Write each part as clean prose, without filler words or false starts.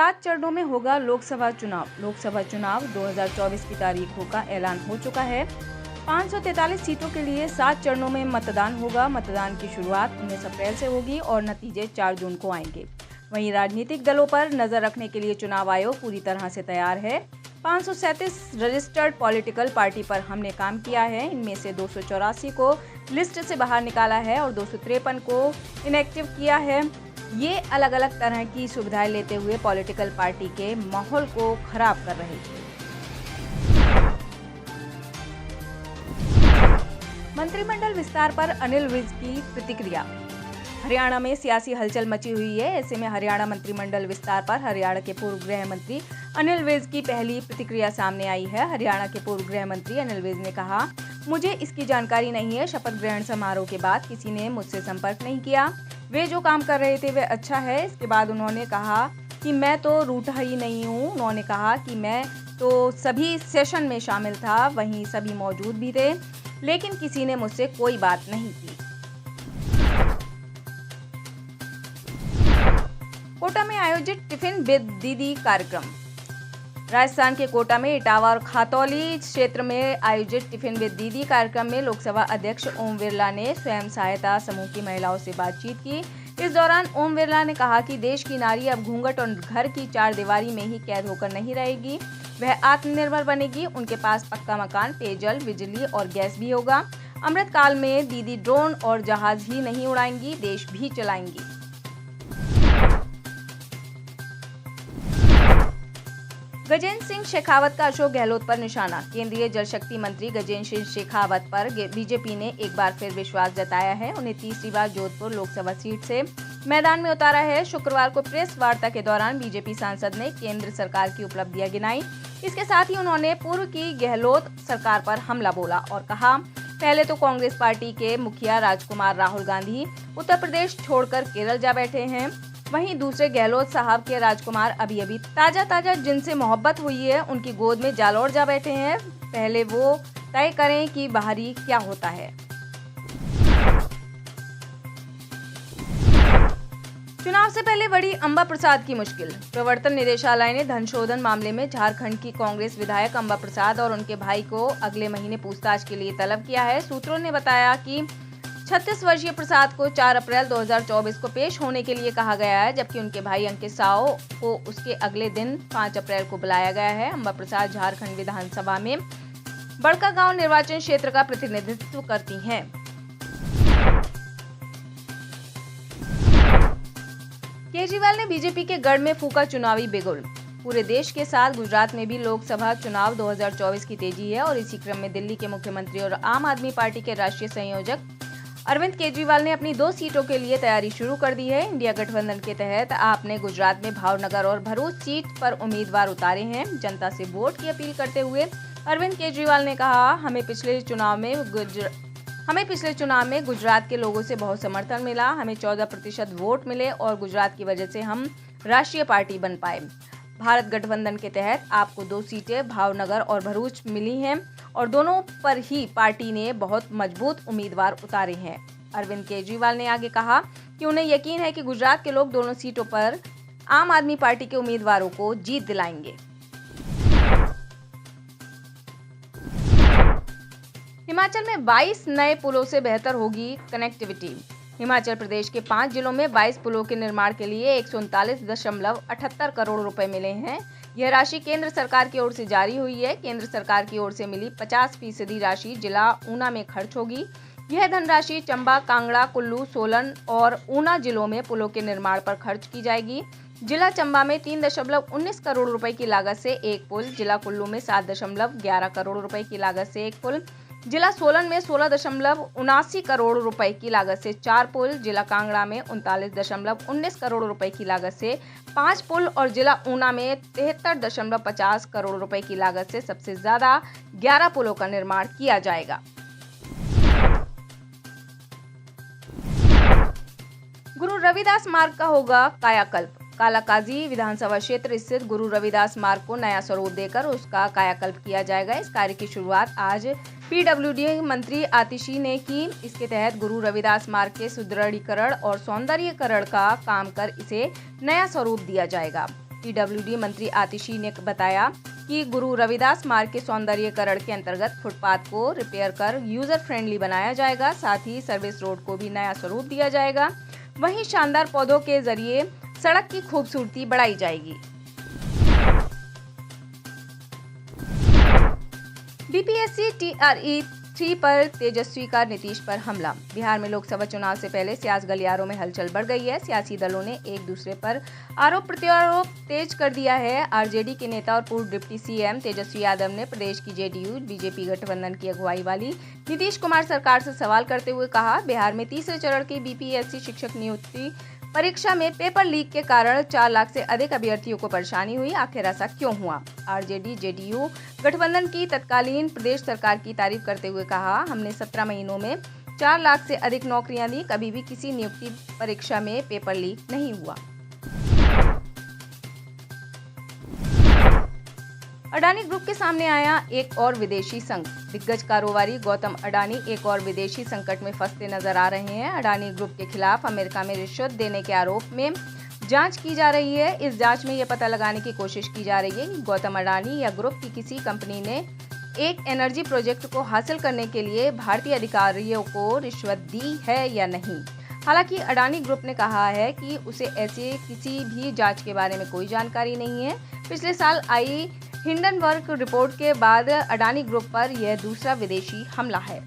7 चरणों में होगा लोकसभा चुनाव। लोकसभा चुनाव 2024 की तारीखों का ऐलान हो चुका है। 543 सीटों के लिए 7 चरणों में मतदान होगा। मतदान की शुरुआत 19 अप्रैल से होगी और नतीजे 4 जून को आएंगे। वहीं राजनीतिक दलों पर नजर रखने के लिए चुनाव आयोग पूरी तरह से तैयार है। 537 रजिस्टर्ड पॉलिटिकल पार्टी पर हमने काम किया है। इनमें से 284 को लिस्ट से बाहर निकाला है और 253 को इनएक्टिव किया है। ये अलग अलग तरह की सुविधाएं लेते हुए पॉलिटिकल पार्टी के माहौल को खराब कर रहे थे। मंत्रिमंडल विस्तार पर अनिल विज की प्रतिक्रिया। हरियाणा में सियासी हलचल मची हुई है। ऐसे में हरियाणा मंत्रिमंडल विस्तार पर हरियाणा के पूर्व गृह मंत्री अनिल विज की पहली प्रतिक्रिया सामने आई है। हरियाणा के पूर्व गृह मंत्री अनिल विज ने कहा, मुझे इसकी जानकारी नहीं है। शपथ ग्रहण समारोह के बाद किसी ने मुझसे संपर्क नहीं किया। वे जो काम कर रहे थे वे अच्छा है। इसके बाद उन्होंने कहा कि मैं तो रूठा ही नहीं हूँ। उन्होंने कहा कि मैं तो सभी सेशन में शामिल था, वहीं सभी मौजूद भी थे, लेकिन किसी ने मुझसे कोई बात नहीं की। कोटा में आयोजित टिफिन विद दीदी कार्यक्रम। राजस्थान के कोटा में इटावा और खातौली क्षेत्र में आयोजित टिफिन विद दीदी कार्यक्रम में लोकसभा अध्यक्ष ओम बिरला ने स्वयं सहायता समूह की महिलाओं से बातचीत की। इस दौरान ओम बिरला ने कहा कि देश की नारी अब घूंघट और घर की चार दीवारी में ही कैद होकर नहीं रहेगी। वह आत्मनिर्भर बनेगी। उनके पास पक्का मकान, पेयजल, बिजली और गैस भी होगा। अमृत काल में दीदी ड्रोन और जहाज ही नहीं उड़ाएंगी, देश भी चलाएंगी। गजेंद्र सिंह शेखावत का अशोक गहलोत पर निशाना। केंद्रीय जल शक्ति मंत्री गजेंद्र सिंह शेखावत पर बीजेपी ने एक बार फिर विश्वास जताया है। उन्हें तीसरी बार जोधपुर लोकसभा सीट से मैदान में उतारा है। शुक्रवार को प्रेस वार्ता के दौरान बीजेपी सांसद ने केंद्र सरकार की उपलब्धियां गिनाई। इसके साथ ही उन्होंने पूर्व की गहलोत सरकार पर हमला बोला और कहा, पहले तो कांग्रेस पार्टी के मुखिया राजकुमार राहुल गांधी उत्तर प्रदेश छोड़कर केरल जा बैठे हैं। वहीं दूसरे गहलोत साहब के राजकुमार अभी ताजा जिनसे मोहब्बत हुई है उनकी गोद में जालौर जा बैठे हैं। पहले वो तय करें कि बाहरी क्या होता है। चुनाव से पहले बढ़ी अंबा प्रसाद की मुश्किल। प्रवर्तन निदेशालय ने धन शोधन मामले में झारखंड की कांग्रेस विधायक अंबा प्रसाद और उनके भाई को अगले महीने पूछताछ के लिए तलब किया है। सूत्रों ने बताया कि 36 वर्षीय प्रसाद को 4 अप्रैल 2024 को पेश होने के लिए कहा गया है, जबकि उनके भाई अंकित साव को उसके अगले दिन 5 अप्रैल को बुलाया गया है। अंबा प्रसाद झारखंड विधानसभा में बड़कागांव निर्वाचन क्षेत्र का प्रतिनिधित्व करती हैं। केजरीवाल ने बीजेपी के गढ़ में फूका चुनावी बिगुल। पूरे देश के साथ गुजरात में भी लोकसभा चुनाव 2024 की तेजी है और इसी क्रम में दिल्ली के मुख्यमंत्री और आम आदमी पार्टी के राष्ट्रीय संयोजक अरविंद केजरीवाल ने अपनी 2 सीटों के लिए तैयारी शुरू कर दी है। इंडिया गठबंधन के तहत आपने गुजरात में भावनगर और भरूच सीट पर उम्मीदवार उतारे हैं। जनता से वोट की अपील करते हुए अरविंद केजरीवाल ने कहा, हमें पिछले चुनाव में गुजरात के लोगों से बहुत समर्थन मिला। हमें 14% वोट मिले और गुजरात की वजह से हम राष्ट्रीय पार्टी बन पाए। भारत गठबंधन के तहत आपको 2 सीटें भावनगर और भरूच मिली हैं और दोनों पर ही पार्टी ने बहुत मजबूत उम्मीदवार उतारे हैं। अरविंद केजरीवाल ने आगे कहा कि उन्हें यकीन है कि गुजरात के लोग दोनों सीटों पर आम आदमी पार्टी के उम्मीदवारों को जीत दिलाएंगे। हिमाचल में 22 नए पुलों से बेहतर होगी कनेक्टिविटी। हिमाचल प्रदेश के 5 जिलों में 22 पुलों के निर्माण के लिए 139.78 करोड़ रुपए मिले हैं। यह राशि केंद्र सरकार की ओर से जारी हुई है। केंद्र सरकार की ओर से मिली 50% राशि जिला ऊना में खर्च होगी। यह धनराशि चंबा, कांगड़ा, कुल्लू, सोलन और ऊना जिलों में पुलों के निर्माण पर खर्च की जाएगी। जिला चंबा में 3.19 करोड़ रुपए की लागत से एक पुल, जिला कुल्लू में 7.11 करोड़ रुपए की लागत से एक पुल, जिला सोलन में 16.79 करोड़ रुपए की लागत से 4 पुल, जिला कांगड़ा में 39.19 करोड़ रुपए की लागत से 5 पुल और जिला ऊना में 73.50 करोड़ रुपए की लागत से सबसे ज्यादा 11 पुलों का निर्माण किया जाएगा। गुरु रविदास मार्ग का होगा कायाकल्प। कालाकाजी विधानसभा क्षेत्र स्थित गुरु रविदास मार्ग को नया स्वरूप देकर उसका कायाकल्प किया जाएगा। इस कार्य की शुरुआत आज पीडब्ल्यूडी मंत्री आतिशी ने की। इसके तहत गुरु रविदास मार्ग के सुदृढ़ीकरण और सौंदर्यीकरण का काम कर इसे नया स्वरूप दिया जाएगा। पीडब्ल्यूडी मंत्री आतिशी ने बताया कि गुरु रविदास मार्ग के सौंदर्यीकरण के अंतर्गत फुटपाथ को रिपेयर कर यूजर फ्रेंडली बनाया जाएगा। साथ ही सर्विस रोड को भी नया स्वरूप दिया जाएगा। वहीं शानदार पौधों के जरिए सड़क की खूबसूरती बढ़ाई जाएगी। बीपीएससी TRE 3 पर तेजस्वी का नीतीश पर हमला। बिहार में लोकसभा चुनाव से पहले सियासी गलियारों में हलचल बढ़ गई है। सियासी दलों ने एक दूसरे पर आरोप प्रत्यारोप तेज कर दिया है। आरजेडी के नेता और पूर्व डिप्टी सीएम तेजस्वी यादव ने प्रदेश की जेडीयू बीजेपी गठबंधन की अगुवाई वाली नीतीश कुमार सरकार से सवाल करते हुए कहा, बिहार में तीसरे चरण की बीपीएससी शिक्षक नियुक्ति परीक्षा में पेपर लीक के कारण 4 लाख से अधिक अभ्यर्थियों को परेशानी हुई। आखिर ऐसा क्यों हुआ? आरजेडी जेडीयू गठबंधन की तत्कालीन प्रदेश सरकार की तारीफ करते हुए कहा, हमने 17 महीनों में 4 लाख से अधिक नौकरियां दी। कभी भी किसी नियुक्ति परीक्षा में पेपर लीक नहीं हुआ। अडानी ग्रुप के सामने आया एक और विदेशी संकट। दिग्गज कारोबारी गौतम अडानी एक और विदेशी संकट में फंसते नजर आ रहे हैं। अडानी ग्रुप के खिलाफ अमेरिका में रिश्वत देने के आरोप में जांच की जा रही है। इस जांच में यह पता लगाने की कोशिश की जा रही है कि गौतम अडानी या ग्रुप की किसी कंपनी ने एक एनर्जी प्रोजेक्ट को हासिल करने के लिए भारतीय अधिकारियों को रिश्वत दी है या नहीं। हालांकि अडानी ग्रुप ने कहा है कि उसे ऐसे किसी भी जांच के बारे में कोई जानकारी नहीं है। पिछले साल आई हिंडनबर्ग रिपोर्ट के बाद अडानी ग्रुप पर यह दूसरा विदेशी हमला है।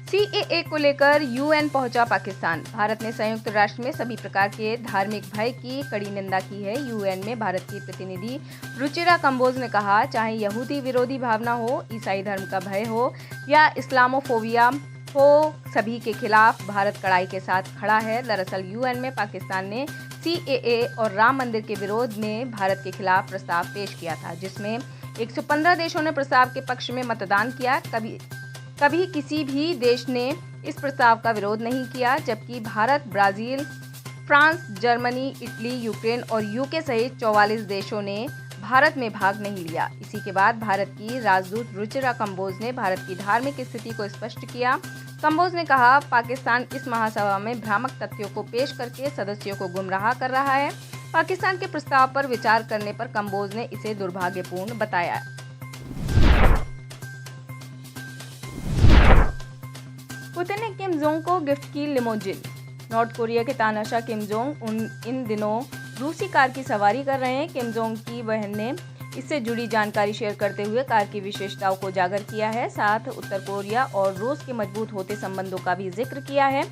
CAA को लेकर UN पहुंचा पाकिस्तान। भारत ने संयुक्त राष्ट्र में सभी प्रकार के धार्मिक भय की कड़ी निंदा की है। UN में भारत की प्रतिनिधि रुचिरा कंबोज ने कहा, चाहे यहूदी विरोधी भावना हो, ईसाई धर्म का भय हो या इस्लामोफोबिया हो, सभी के खिलाफ भारत कड़ाई के साथ खड़ा है। दरअसल UN में पाकिस्तान ने CAA और राम मंदिर के विरोध में भारत के खिलाफ प्रस्ताव पेश किया था, जिसमें 115 देशों ने प्रस्ताव के पक्ष में मतदान किया। कभी किसी भी देश ने इस प्रस्ताव का विरोध नहीं किया, जबकि Bharat, Brazil, France, Germany, Italy, Ukraine और यूके सहित 44 देशों ने भारत में भाग नहीं लिया। इसी के बाद भारत की राजदूत रुचिरा कंबोज ने भारत की धार्मिक स्थिति को स्पष्ट किया। कंबोज ने कहा, पाकिस्तान इस महासभा में भ्रामक तथ्यों को पेश करके सदस्यों को गुमराह कर रहा है। पाकिस्तान के प्रस्ताव पर विचार करने पर कंबोज ने इसे दुर्भाग्यपूर्ण बताया। पुतिन ने किम जोंग को गिफ्ट की लिमोजिन। नॉर्थ कोरिया के तानाशाह किम जोंग इन दिनों रूसी कार की सवारी कर रहे हैं। किम जोंग की बहन ने इससे जुड़ी जानकारी शेयर करते हुए कार की विशेषताओं को उजागर किया है। साथ उत्तर कोरिया और रूस के मजबूत होते संबंधों का भी जिक्र किया है।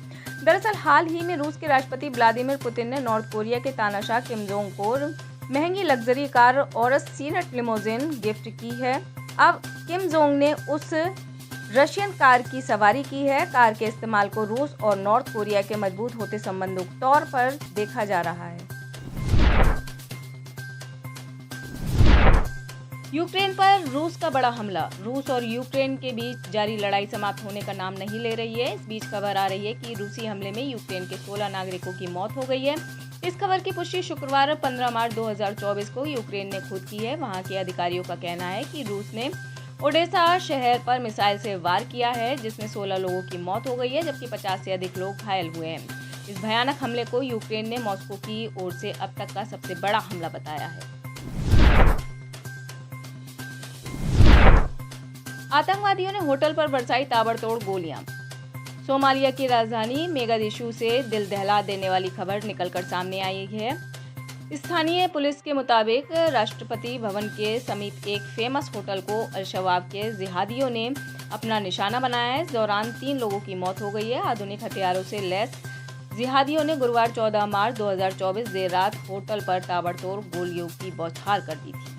दरअसल हाल ही में रूस के राष्ट्रपति व्लादिमीर पुतिन ने नॉर्थ कोरिया के तानाशाह किम जोंग को महंगी लग्जरी कार और सीनेट लिमोजिन गिफ्ट की है। अब किम जोंग ने उस रशियन कार की सवारी की है। कार के इस्तेमाल को रूस और नॉर्थ कोरिया के मजबूत होते संबंधों के तौर पर देखा जा रहा है। यूक्रेन पर रूस का बड़ा हमला। रूस और यूक्रेन के बीच जारी लड़ाई समाप्त होने का नाम नहीं ले रही है। इस बीच खबर आ रही है कि रूसी हमले में यूक्रेन के 16 नागरिकों की मौत हो गई है। इस खबर की पुष्टि शुक्रवार 15 मार्च 2024 को यूक्रेन ने खुद की है। वहां के अधिकारियों का कहना है कि रूस ने ओडेसा शहर पर मिसाइल से वार किया है, जिसमें 16 लोगों की मौत हो गई है, जबकि 50 से अधिक लोग घायल हुए हैं। इस भयानक हमले को यूक्रेन ने मॉस्को की ओर से अब तक का सबसे बड़ा हमला बताया है। आतंकवादियों ने होटल पर बरसाई ताबड़तोड़ गोलियां। सोमालिया की राजधानी मोगादिशु से दिल दहला देने वाली खबर निकलकर सामने आई है। स्थानीय पुलिस के मुताबिक राष्ट्रपति भवन के समीप एक फेमस होटल को अल-शबाब के जिहादियों ने अपना निशाना बनाया है। इस दौरान 3 लोगों की मौत हो गई है। आधुनिक हथियारों से लैस जिहादियों ने गुरुवार 14 मार्च 2024 देर रात होटल पर ताबड़तोड़ गोलियों की बौछार कर दी थी।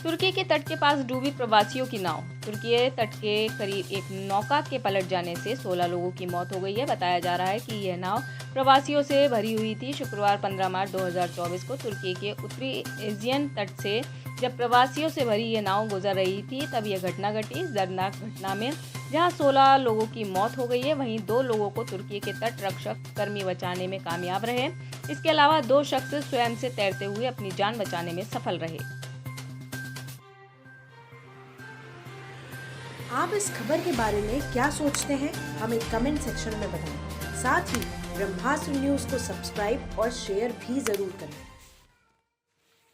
तुर्की के तट के पास डूबी प्रवासियों की नाव। तुर्की तट के करीब एक नौका के पलट जाने से 16 लोगों की मौत हो गई है। बताया जा रहा है कि यह नाव प्रवासियों से भरी हुई थी। शुक्रवार 15 मार्च 2024 को तुर्की के उत्तरी एजियन तट से जब प्रवासियों से भरी यह नाव गुजर रही थी, तब यह घटना घटी। इस दर्दनाक घटना में जहां 16 लोगों की मौत हो गई है, वहीं 2 लोगों को तुर्की के तट रक्षक कर्मी बचाने में कामयाब रहे। इसके अलावा 2 शख्स स्वयं से तैरते हुए अपनी जान बचाने में सफल रहे। आप इस खबर के बारे में क्या सोचते हैं, हमें कमेंट सेक्शन में बताएं। साथ ही ब्रह्मास्त्र न्यूज को सब्सक्राइब और शेयर भी जरूर करें।